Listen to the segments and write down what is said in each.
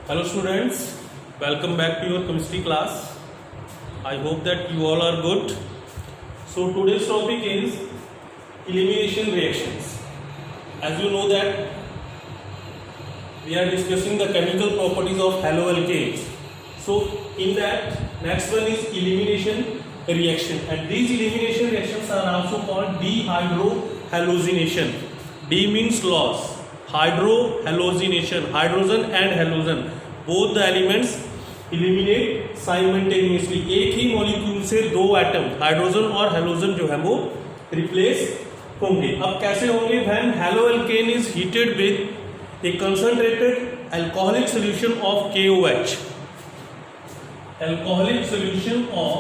Hello students, welcome back to your chemistry class. I hope that you all are good. So today's topic is elimination reactions. As you know that we are discussing the chemical properties of haloalkanes. So in that, next one is elimination reaction, and these elimination reactions are also called dehydrohallucination. D means loss, hydrohallucination, hydrogen and halogen, both the elements eliminate simultaneously. एक ही molecule से दो atom hydrogen और halogen जो है वो replace होंगे. अब कैसे होंगे? When haloalkane is heated with a concentrated alcoholic solution of KOH. Alcoholic solution of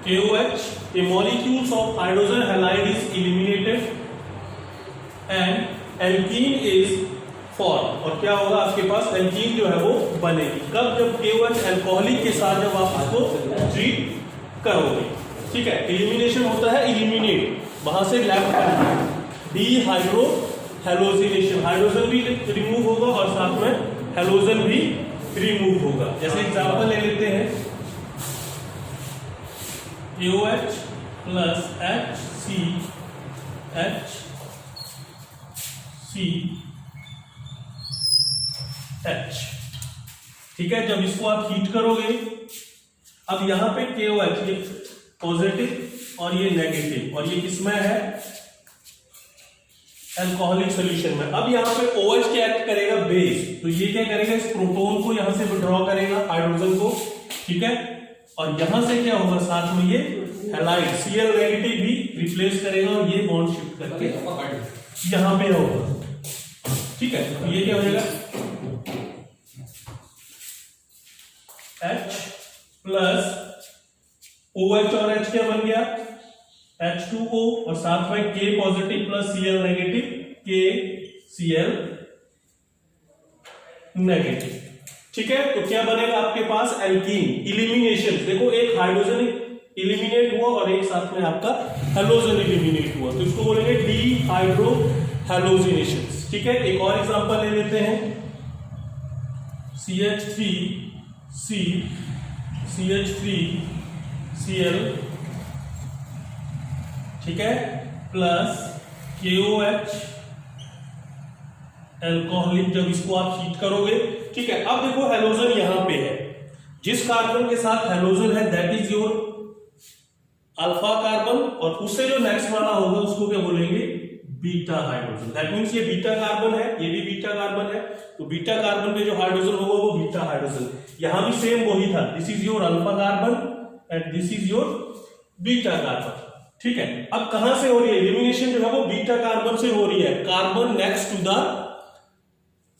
KOH, a molecules of hydrogen halide is eliminated and alkene is formed. और क्या होगा? आपके पास alkene जो है वो बनेगी. कब? जब KOH अल्कोहलिक के साथ जब आप उसको ट्रीट करोगे. ठीक है. एलिमिनेशन होता है एलिमिनेट, वहां से लेफ्ट करना. डीहाइड्रोहैलोजिनेशन, हाइड्रोजन भी रिमूव होगा और साथ में हेलोजन भी रिमूव होगा. जैसे एग्जांपल ले लेते हैं, KOH प्लस HCH. ठीक है. जब इसको आप हीट करोगे, अब यहां पे KOH ये पॉजिटिव और ये नेगेटिव, और ये किसमें है? अल्कोहलिक सॉल्यूशन में. अब यहां पे OH क्या एक्ट करेगा? बेस. तो ये क्या करेगा? इस प्रोटॉन को यहां से विड्रॉ करेगा, हाइड्रोजन को. ठीक है. और यहां से क्या होगा? साथ में ये हैलाइड Cl नेगेटिव भी रिप्लेस करेगा और ये बॉन्ड शिफ्ट करके यहां पे होगा. ठीक है. तो ये क्या हो जाएगा? H प्लस OH और H क्या बन गया? H2O, और साथ में K positive plus Cl negative, KCl negative. ठीक है. तो क्या बनेगा आपके पास? एल्कीन. इलिमिनेशन देखो, एक हाइड्रोजन इलिमिनेट हुआ और एक साथ में आपका हेलोजन इलिमिनेट हुआ, तो इसको बोलेंगे डीहाइड्रोहैलोजिनेशन. ठीक है. एक और एग्जांपल ले लेते हैं, CH3Cl. ठीक है. Plus KOH alcoholic. जब इसको आप हीट करोगे, ठीक है. अब देखो हेलोजन यहां पे है, जिस कार्बन के साथ हेलोजन है that is your alpha carbon, और उससे जो नेक्स्ट वाला होगा उसको क्या बोलेंगे? Beta hydrogen. दैट मींस ये बीटा कार्बन है, ये भी बीटा कार्बन है, तो बीटा कार्बन पे जो हाइड्रोजन होगा वो बीटा हाइड्रोजन. यहां भी सेम वही था. This is your alpha carbon and this is your beta carbon. ठीक है. अब कहां से हो रही है एलिमिनेशन? जो है वो बीटा कार्बन से हो रही है. Carbon next to the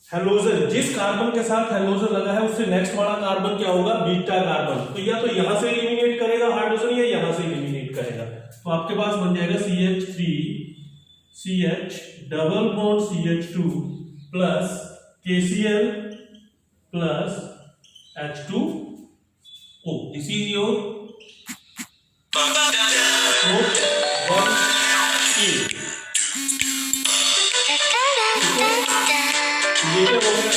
halogen, जिस कार्बन के साथ हेलोजन लगा है उससे नेक्स्ट वाला कार्बन क्या होगा? Beta carbon. तो या तो यहां से एलिमिनेट करेगा हाइड्रोजन, या यहां से एलिमिनेट करेगा. तो आपके पास बन जाएगा CH3CH double bond CH2 plus KCl plus H2O. This is your ये क्या बोल रहे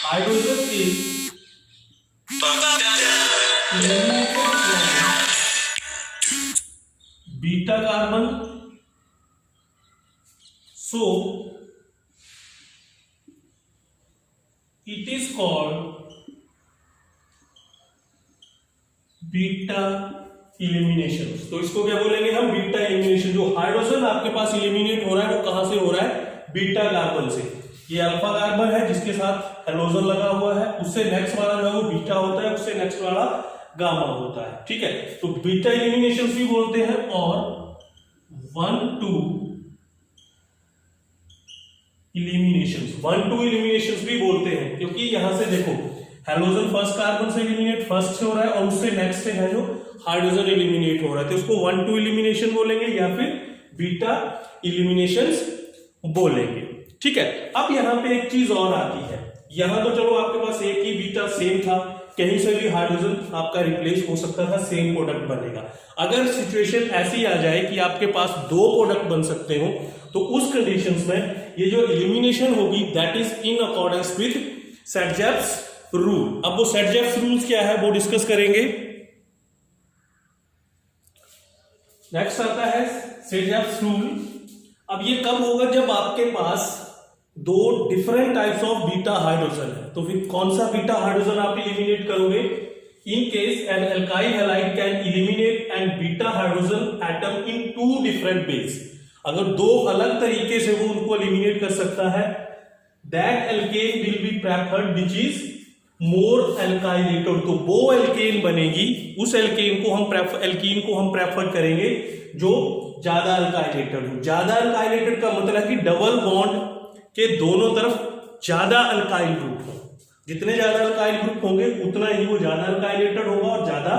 hydrogen is beta carbon, so it is called beta elimination. तो इसको क्या बोलेंगे हम? Beta elimination. जो हाइड्रोजन आपके पास इलिमिनेट हो रहा है वो कहां से हो रहा है? बीटा कार्बन से. ये अल्फा कार्बन है जिसके साथ हेलोजन लगा हुआ है, उससे नेक्स्ट वाला जो है वो बीटा होता है, उससे नेक्स्ट वाला गामा होता है. ठीक है. तो बीटा इलिमिनेशन भी बोलते हैं और 1-2 इलिमिनेशंस भी बोलते हैं, क्योंकि यहां से देखो हेलोजन फर्स्ट कार्बन से एलिमिनेट फर्स्ट से हो रहा है और उससे नेक्स्ट से है जो हाइड्रोजन एलिमिनेट हो रहा है, तो उसको 1-2 इलिमिनेशन बोलेंगे या फिर बीटा इलिमिनेशंस बोलेंगे। ठीक है। अब यहां पे एक चीज और आती है, यहां तो चलो आपके पास एक ही बीटा सेम था, कहीं से भी हाइड्रोजन आपका रिप्लेस हो सकता था, सेम प्रोडक्ट बनेगा। अगर सिचुएशन ऐसी आ जाए कि आपके पास दो प्रोडक्ट बन सकते हो, तो उस कंडीशंस में ये जो एलिमिनेशन होगी that is in accordance with Saytzeff's rule. अब वो सेट-जेप्स रूल्स क्या है वो डिस्कस करेंगे। नेक्स्ट आता है सेट-जेप्स रूल। अब ये कब होगा, जब आपके पास दो different types of beta hydrogen है। तो फिर कौन सा बीटा हाइड्रोजन आप एलिमिनेट करोगे? In case an alkyl halide can eliminate a beta hydrogen atom in two different base. अगर दो अलग तरीके से वो उनको एलिमिनेट कर सकता है, that alkene will be preferred which is more alkylated. तो वो एल्केन बनेगी, उस एल्केन को हम प्रेफर करेंगे जो ज्यादा अल्काइलेटेड हो। ज्यादा अल्काइलेटेड का मतलब कि डबल बॉन्ड के दोनों तरफ ज्यादा अल्काइल ग्रुप हो। जितने ज्यादा अल्काइल ग्रुप होंगे उतना ही वो ज्यादा अल्काइलेटेड होगा और ज्यादा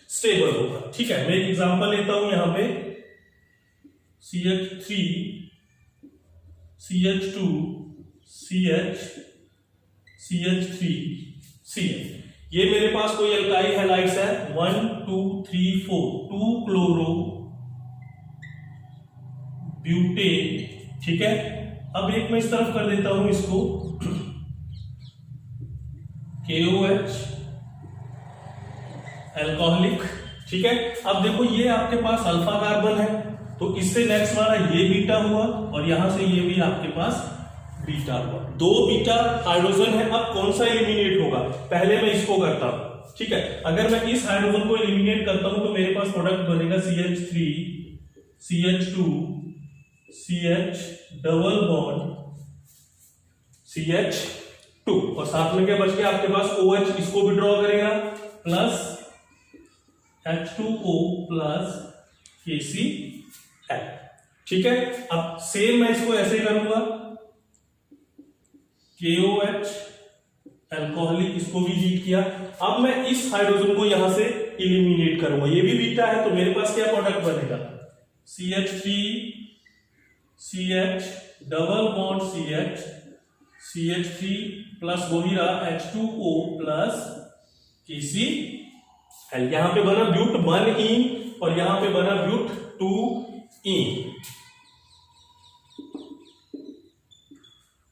स्टेबल होगा। ठीक है, मैं एक एग्जांपल लेता हूं यहां पे CH3 CH2 CH CH3 CH। ये मेरे पास कोई अल्काइल हैलाइड्स है 1 2 3 4 2 क्लोरो ब्यूटेन। ठीक है, अब एक मैं इस तरफ कर देता हूं इसको KOH अल्कोहलिक। ठीक है, अब देखो ये आपके पास अल्फा कार्बन है, तो इससे नेक्स्ट वाला ये बीटा हुआ और यहां से ये भी आपके पास बीटा हुआ। दो बीटा हाइड्रोजन है। अब कौन सा एलिमिनेट होगा? पहले मैं इसको करता हूं। ठीक है, अगर मैं इस हाइड्रोजन को एलिमिनेट करता हूं तो मेरे पास प्रोडक्ट बनेगा CH3 CH2 CH double bond CH2 और साथ में क्या बच गया आपके पास OH। इसको भी ड्रॉ करेगा प्लस H2O प्लस KCl। ठीक है, अब सेम मैं इसको ऐसे करूंगा KOH अल्कोहलिक, इसको भी हीट किया। अब मैं इस हाइड्रोजन को यहां से एलिमिनेट करूंगा, ये भी बीटा है, तो मेरे पास क्या प्रोडक्ट बनेगा CH3 CH double bond CH CH3 plus वही रहा H2O प्लस KCl। यहां पे बना ब्यूट 1 और यहां पे बना ब्यूट 2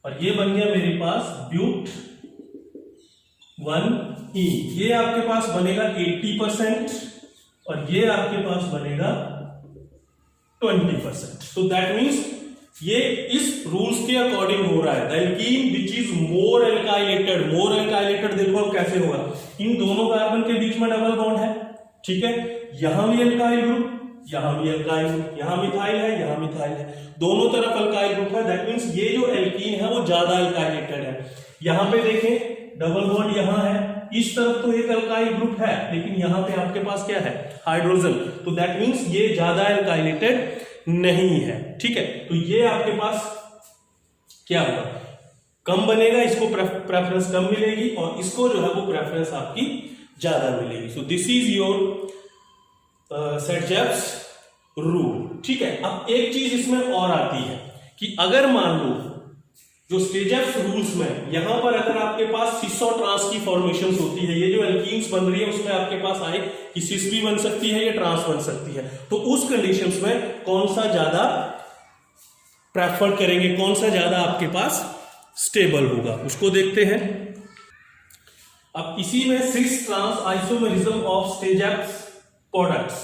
और ये बन गया मेरे पास ब्यूट 1 ये आपके पास बनेगा 80% और ये आपके पास बनेगा 20%। तो दैट मीन्स ये इस रूल्स के अकॉर्डिंग हो रहा है। The alkene which is more alkylated देखो अब कैसे होगा। इन दोनों कार्बन के बीच में डबल बॉन्ड है। ठीक है, यहां भी अल्काइल ग्रुप, यहां भी अल्काइल, यहां मिथाइल है, यहां मिथाइल है, दोनों तरफ अल्काइल ग्रुप है। दैट मीन्स ये जो एल्कीन है वो ज्यादा अल्काइलेटेड है। यहां पे देखें डबल बॉन्ड यहां है, इस तरफ तो एक अल्काइल ग्रुप है लेकिन यहां पे आपके पास क्या है हाइड्रोजन, तो दैट मीन्स ये ज्यादा अल्काइलेटेड नहीं है। ठीक है, तो ये आपके पास क्या होगा, कम बनेगा, इसको प्रेफरेंस कम मिलेगी और इसको जो है वो प्रेफरेंस आपकी ज्यादा मिलेगी। So this is your Saytzeff's rule. ठीक है, अब एक चीज इसमें और आती है कि अगर मान लो जो सेट-जेप्स रूल्स में यहां पर अगर आपके पास सिस और ट्रांस की फॉर्मेशन होती है, ये जो एल्कीन्स बन रही है उसमें आपके पास आए कि सिस भी बन सकती है या ट्रांस बन सकती है, तो उस कंडीशंस में कौन सा ज्यादा प्रेफर करेंगे, कौन सा ज्यादा आपके पास स्टेबल होगा, उसको देखते हैं। अब इसी में cis trans isomerism of Saytzeff's products.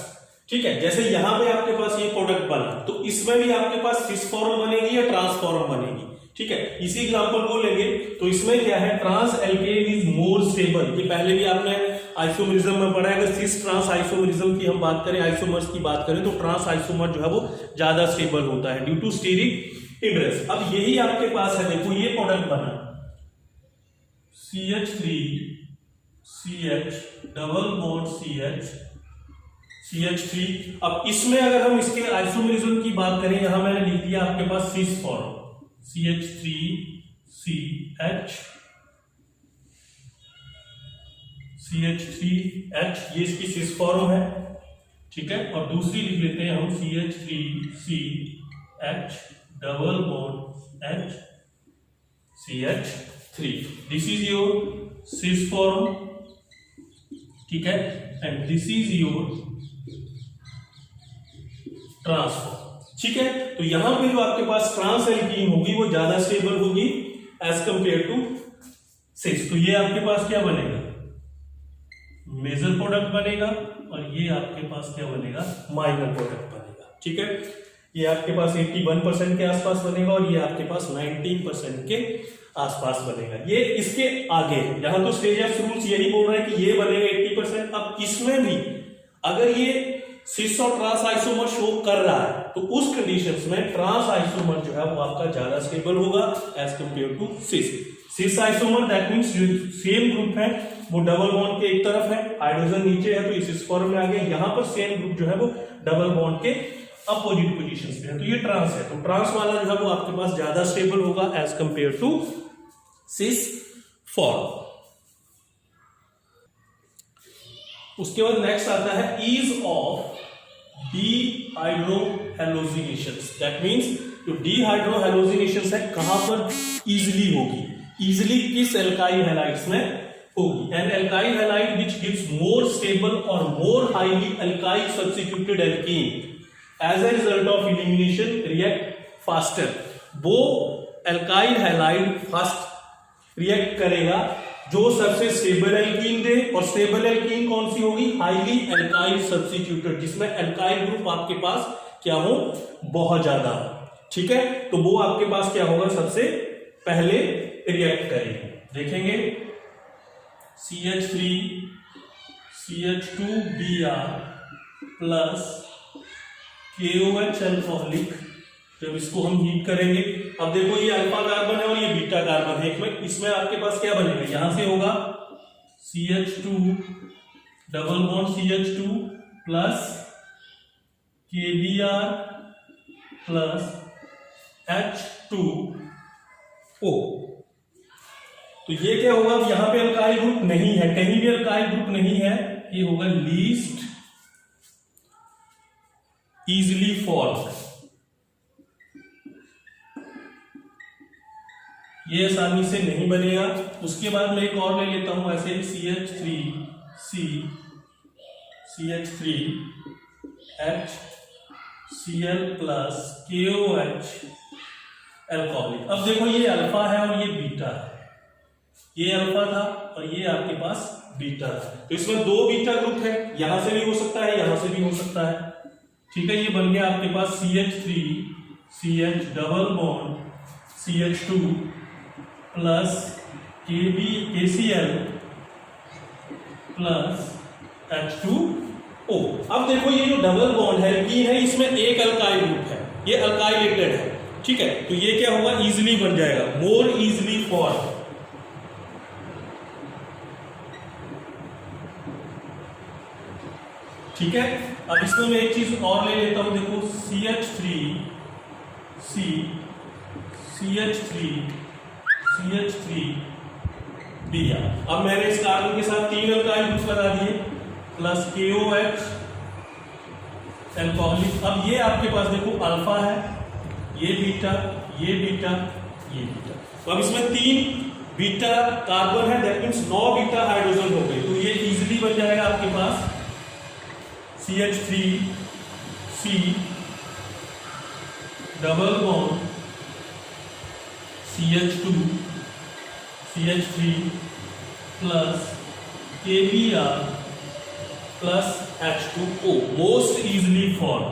ठीक है, जैसे यहां पे आपके पास ये प्रोडक्ट बना तो इसमें भी आपके पास सिस फॉर्म बनेगी या ट्रांस फॉर्म बनेगी। ठीक है, इसी एग्जांपल को लेंगे तो इसमें क्या है, trans alkene is more stable. ये पहले भी आपने आइसोमेरिज्म में पढ़ा है। अगर सिस ट्रांस आइसोमेरिज्म की हम बात करें, आइसोमर्स की बात करें, तो ट्रांस आइसोमर जो है वो ज्यादा स्टेबल होता है ड्यू टू स्टीरिक इंड्रेस। अब यही आपके पास है, देखो ये प्रोडक्ट बना CH3 CH double bond CH CH3। अब इसमें अगर हम इसके आइसोमेरिज्म की बात करें, यहां मैंने लिख दिया आपके पास cis form CH3 CH CH3H, ये इसकी सिस फॉर्म है। ठीक है, और दूसरी लिख लेते हैं हम CH3CH double bond H CH3। This is your cis form, ठीक है, and this is your trans form, ठीक है। तो यहां पे जो आपके पास ट्रांस एल्कीन होगी वो ज्यादा स्टेबल होगी एज कंपेयर टू सिस। तो ये आपके पास क्या बनेगा, मेजर प्रोडक्ट बनेगा, और ये आपके पास क्या बनेगा, माइनर प्रोडक्ट बनेगा, ठीक है। ये आपके पास 81% के आसपास बनेगा और ये आपके पास 19% के आसपास बनेगा। ये इसके आगे, यहां तो स्टेजर्स रूल्स यही बोल रहे हैं कि ये बनेगा 80%। अब इसमें भी अगर ये सिस और ट्रांस आइसोमर शो कर रहा है तो उस कंडीशंस में ट्रांस आइसोमर जो है वो आपका ज्यादा स्टेबल होगा as compare to cis. Cis isomer that means जो सेम ग्रुप है वो डबल बॉन्ड के एक तरफ है, हाइड्रोजन नीचे है तो इस सिस फॉर्म में आ गया। यहां पर सेम ग्रुप जो है वो डबल बॉन्ड के अपोजिट पोजीशंस पे है, तो ये ट्रांस है। तो ट्रांस वाला जो है वो आपके पास ज्यादा स्टेबल होगा as compare to cis form. उसके बाद नेक्स्ट आता है ease of dehydrohalogenations. That means जो डीहाइड्रोहेलोजिनेशंस है कहां पर इजीली होगी, इजीली किस एल्काइल हैलाइड्स में होगी। An alkyl halide which gives more stable और more highly alkyl substituted alkene as a result of elimination react faster. वो एल्काइल हैलाइड फास्ट रिएक्ट करेगा जो सबसे स्टेबल एल्कीन दे, और स्टेबल एल्कीन कौन सी होगी, हाईली एल्काइल सब्स्टिट्यूटेड, जिसमें एल्काइल ग्रुप आपके पास क्या हो, बहुत ज्यादा, ठीक है। तो वो आपके पास क्या होगा, सबसे पहले रिएक्ट करेगी। देखेंगे CH3 CH2Br plus KOH alcoholic, जब इसको हम हीट करेंगे, अब देखो ये अल्फा कार्बन है और ये बीटा कार्बन है, इसमें आपके पास क्या बनेगा, यहां से होगा CH2 double bond CH2 plus KBr plus H2O। तो ये क्या होगा, यहां पे अल्काइल ग्रुप नहीं है, कहीं भी अल्काइल ग्रुप नहीं है, ये होगा लीस्ट इजिली फॉर्म्ड, ये आसानी से नहीं बनेगा। उसके बाद मैं एक और ले लेता हूं ऐसे CH3C CH3H Cl plus KOH alcoholic. अब देखो ये अल्फा है और ये बीटा है, ये अल्फा था और ये आपके पास बीटा है, तो इसमें दो बीटा ग्रुप है, यहां से भी हो सकता है, यहां से भी हो सकता है, ठीक है। ये बन गया आपके पास CH3 CH double bond CH2 plus KCl plus H2O। अब देखो ये जो डबल बॉन्ड है एल्कीन है, इसमें एक अल्काइल ग्रुप है, ये अल्काइलेटेड है, ठीक है। तो ये क्या होगा, इजिली बन जाएगा, मोर इजिली फॉर्म, ठीक है। अब इसमें मैं एक चीज और ले लेता हूं, देखो CH3Br। अब मैंने इस कार्बन के साथ तीन अल्काइल ग्रुप लगा दिए प्लस KOH अल्कोहलिक। अब ये आपके पास देखो अल्फा है, ये बीटा, ये बीटा, ये बीटा, तो अब इसमें तीन बीटा कार्बन है, दैट मींस 9 बीटा हाइड्रोजन हो गए, तो ये इजीली बन जाएगा आपके पास CH3C double bond CH2 CH3 plus KBr plus H2O, most easily form.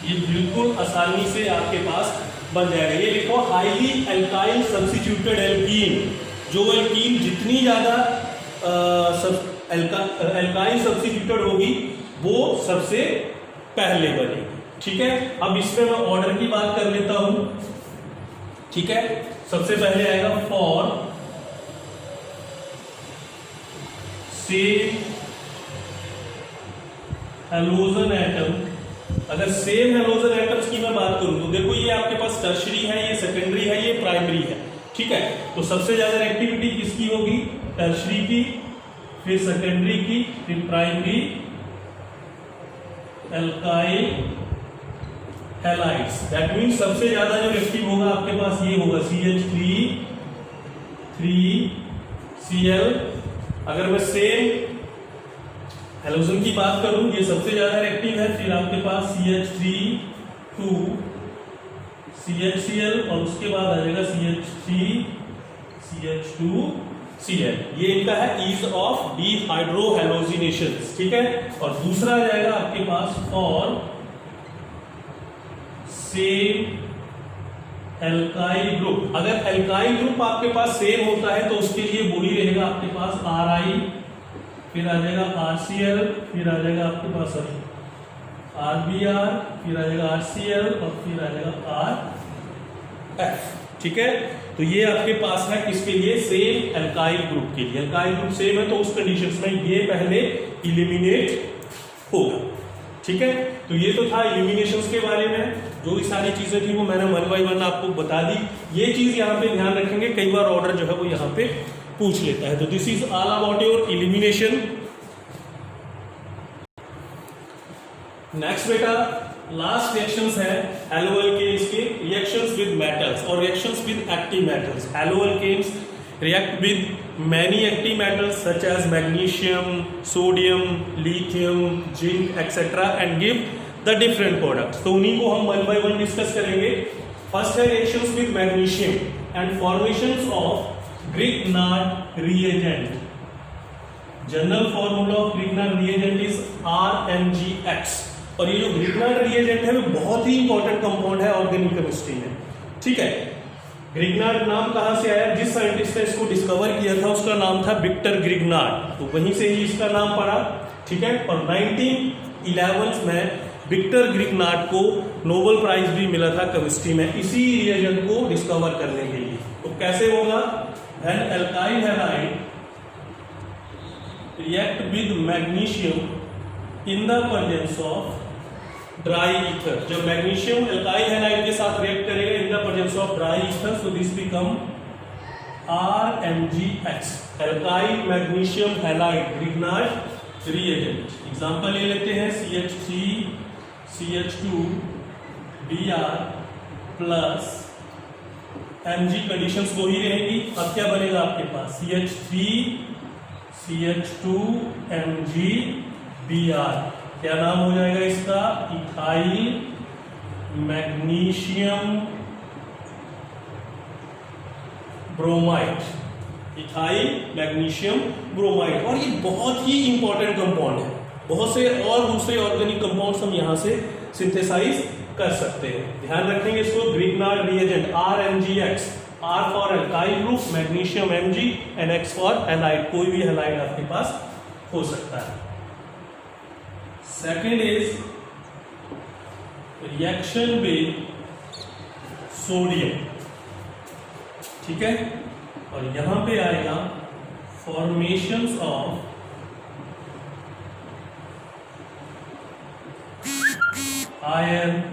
ये बिल्कुल आसानी से आपके पास बन जाएगा। ये लिखो हाईली एल्काइल सब्स्टिट्यूटेड एल्कीन, जो एल्कीन जितनी ज्यादा एल्काइल सब्स्टिट्यूटेड होगी वो सबसे पहले बनेगी, ठीक है। अब इसमें मैं ऑर्डर की बात कर लेता हूं, ठीक है। सबसे पहले आएगा फॉर सेम हैलोजन एटम। अगर सेम हैलोजन एटम्स की मैं बात करूं तो देखो ये आपके पास टर्शरी है, ये सेकेंडरी है, ये प्राइमरी है, ठीक है। तो सबसे ज्यादा एक्टिविटी किसकी होगी, टर्शरी की, फिर सेकेंडरी की, फिर primary alkyl halides, that means सबसे ज्यादा जो रिएक्टिव होगा आपके पास ये होगा CH3Cl। अगर मैं सेम हैलोजन की बात करूं, ये सबसे ज्यादा रिएक्टिव है, फिर आपके पास CH3CHCl और उसके बाद आ जाएगा CH3CH2Cl। ये इनका है ईज ऑफ डिहाइड्रोहैलोजिनेशन, ठीक है। और दूसरा आ जाएगा आपके पास फॉर सेम एल्काइल ग्रुप। अगर एल्काइल ग्रुप आपके पास सेम होता है तो उसके लिए वही रहेगा आपके पास Ri, फिर आ जाएगा RCl, फिर आ जाएगा आपके पास RBr, फिर आ जाएगा RCl और फिर आ जाएगा RF, ठीक है। तो ये आपके पास है किसके लिए, सेम एल्काइल ग्रुप के लिए। एल्काइल ग्रुप सेम है तो उस कंडीशंस में ये पहले इलिमिनेट होगा, ठीक है। तो ये तो था इल्यूमिनेशंस के बारे में, जो भी सारी चीजें थी वो मैंने 1 by 1 आपको बता दी। ये चीज यहाँ पे ध्यान रखेंगे, कई बार ऑर्डर जो है वो यहाँ पे पूछ लेता है। तो this is all about your elimination. Next बेटा लास्ट रिएक्शंस है एल्कोहल्केन्स के, रिएक्शंस विद मेटल्स और reactions with active metals. Haloalkanes react with many active metals such as magnesium, sodium, lithium, zinc, etc. and give the different products. तो उन्हीं को हम 1 by 1 discuss करेंगे। First है reactions with magnesium and formations of Grignard reagent. General formula of Grignard reagent is RMgX। और ये जो Grignard reagent है वो बहुत ही इंपॉर्टेंट कंपाउंड है ऑर्गेनिक केमिस्ट्री में, ठीक है। ग्रिग्नार्ड नाम कहां से आया, जिस साइंटिस्ट ने इसको डिस्कवर किया था उसका नाम था विक्टर ग्रिग्नार्ड, तो वहीं से ही इसका नाम पड़ा, ठीक है। और 1911 में विक्टर ग्रिग्नार्ड को नोबेल प्राइज भी मिला था केमिस्ट्री में इसी रिएजेंट को डिस्कवर करने के लिए। तो कैसे होगा, when alkyl halide react with magnesium in the presence of dry ether. जब मैग्नीशियम एल्काइल हैलाइड के साथ रिएक्ट करेगा इन the presence of dry ether, so this become RMgX, alkyl magnesium halide Grignard reagent. Example ले लेते हैं CH3CH2Br plus Mg, conditions वही रहेगी। अब क्या बनेगा आपके पास CH3CH2MgBr, क्या नाम हो जाएगा इसका, ethyl magnesium bromide, ethyl magnesium bromide. और ये बहुत ही इंपॉर्टेंट कंपाउंड है, बहुत से और दूसरे ऑर्गेनिक कंपाउंड्स हम यहां से सिंथेसाइज कर सकते हैं। ध्यान रखेंगे इसको, Grignard reagent RMgX, R for alkyl group, magnesium Mg and X for halide, कोई भी हैलाइड आपके पास हो सकता है। Second is reaction with sodium, ठीक है। और यहां पे आएगा फॉर्मेशंस ऑफ आयरन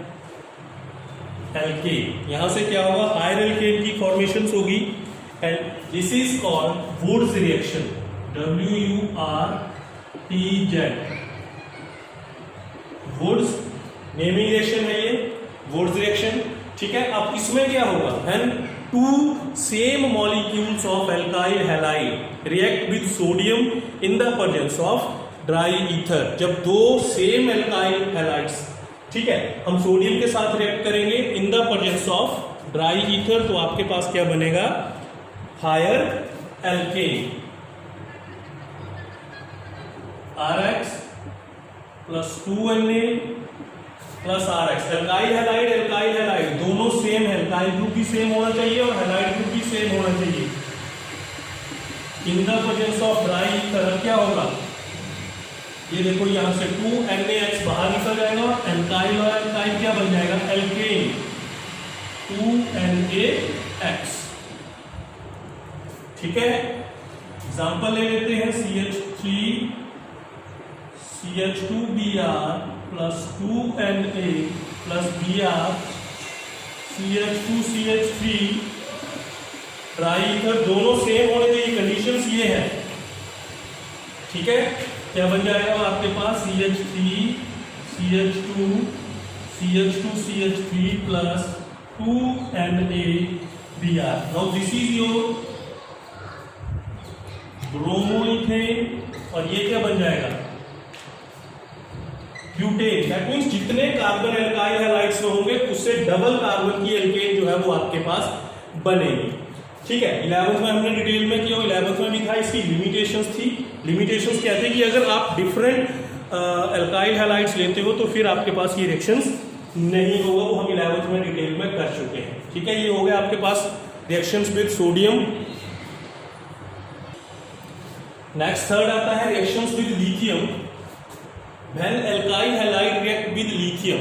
एल्केन। यहां से क्या होगा, आयरन एल्केन की फॉर्मेशंस होगी and this is called Wurtz reaction, WURTZ, Wurtz naming reaction है ये, वुड्स रिएक्शन, ठीक है। अब इसमें क्या होगा, when two same molecules of alkyl halide react with sodium in the presence of dry ether. जब दो सेम एल्काइल हैलाइड्स, ठीक है, हम सोडियम के साथ रिएक्ट करेंगे in the presence of dry ether, तो आपके पास क्या बनेगा, higher alkane, RX plus 2Na plus RX। Alkyl halide दोनों सेम है, एल्काइल ग्रुप भी सेम होना चाहिए और हैलाइड ग्रुप भी सेम होना चाहिए। In the presence of dry ether क्या होगा, ये देखो यहां से 2NaX बाहर निकल जाएगा और एल्काइल और एल्काइल क्या बन जाएगा, एल्केन 2NaX, ठीक है। एग्जांपल ले लेते हैं CH3CH2Br plus 2Na plus Br CH2CH3 dry ether, दोनों सेम होने चाहिए, कंडीशंस ये है, ठीक है। क्या बन जाएगा आपके पास CH3CH2 CH2CH3 plus 2NaBr. Now this is your bromoethane और ये क्या बन जाएगा, ब्यूटेन. दैट मीन्स जितने कार्बन एल्काइल हैलाइड्स में होंगे उससे डबल कार्बन की एल्केन जो है वो आपके पास बनेगी. ठीक है, 11th में हमने डिटेल में किया, 11th में भी था. इसकी लिमिटेशंस थी. लिमिटेशंस कहते हैं कि अगर आप डिफरेंट एल्काइल हैलाइड्स लेते हो तो फिर आपके पास ये रिएक्शंस नहीं होगा. वो हम 11th में डिटेल में कर चुके हैं. ठीक है, ये हो गया आपके पास reactions with sodium. Next third आता है reactions with lithium. When alkyl halide react with lithium,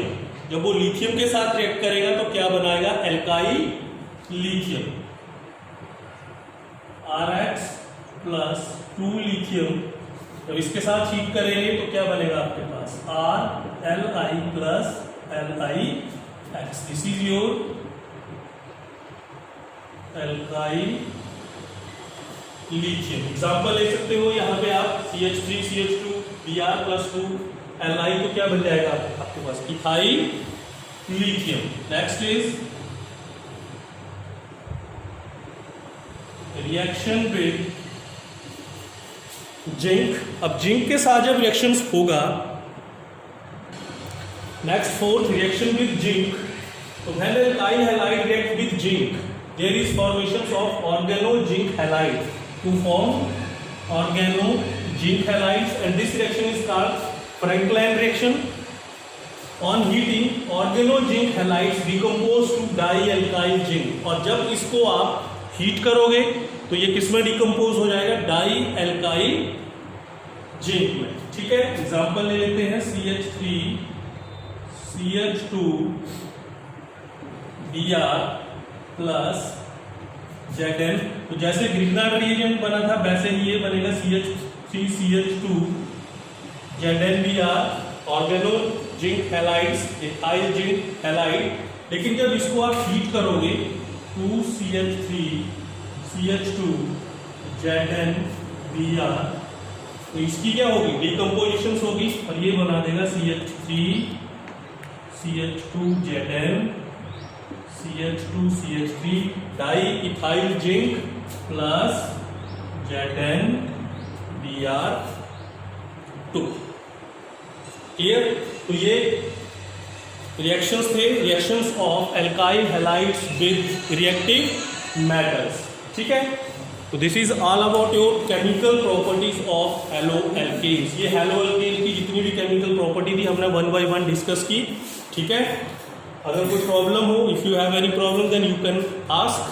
जब वो लिथियम के साथ रिएक्ट करेगा तो क्या बनाएगा, alkyl lithium. RX plus 2 lithium, जब इसके साथ हीट करेंगे तो क्या बनेगा आपके पास, RLi plus LiX. This is your alkyl lithium. Example ले सकते हो यहाँ पे आप CH3 CH2 Br plus 2 Li, तो क्या बन जाएगा आपके पास, ethyl lithium. Next is reaction with zinc. अब जिंक के साथ जब रिएक्शंस होगा, next fourth reaction with zinc. तो when alkyl halide react with zinc, there is formation of organo zinc halide to form organo zinc halides, and this reaction is called Franklin reaction. On heating, organo zinc halides decompose to dialkyl zinc. और जब इसको आप heat करोगे तो ये किस में decompose हो जाएगा, डाइएल्काइल जिंक में. ठीक है, एग्जाम्पल ले लेते हैं CH3 CH2 Br plus Zn. तो जैसे ग्रिग्नार्ड रिएजेंट बना था वैसे ही ये बनेगा CH3 CH2 ZnBr, organo zinc halides, ethyl zinc halide. लेकिन जब इसको आप हीट करोगे 2CH3 CH2 ZnBr, तो इसकी क्या होगी, डिकम्पोजिशन होगी और ये बना देगा CH3 CH2 Zn CH2 CH3 di ethyl zinc plus ZnBr2. Clear. तो ये रिएक्शंस थे, reactions of alkyl halides with reactive metals. ठीक है, तो this is all about your chemical properties of halo alkanes. ये हैलो एल्केन की जितनी भी केमिकल प्रॉपर्टी थी हमने 1 by 1 डिस्कस की. ठीक है, अगर कोई प्रॉब्लम हो, if you have any problem then you can ask,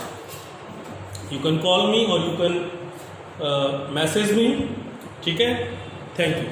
you can call me और यू कैन मैसेज मी. ठीक है, थैंक यू.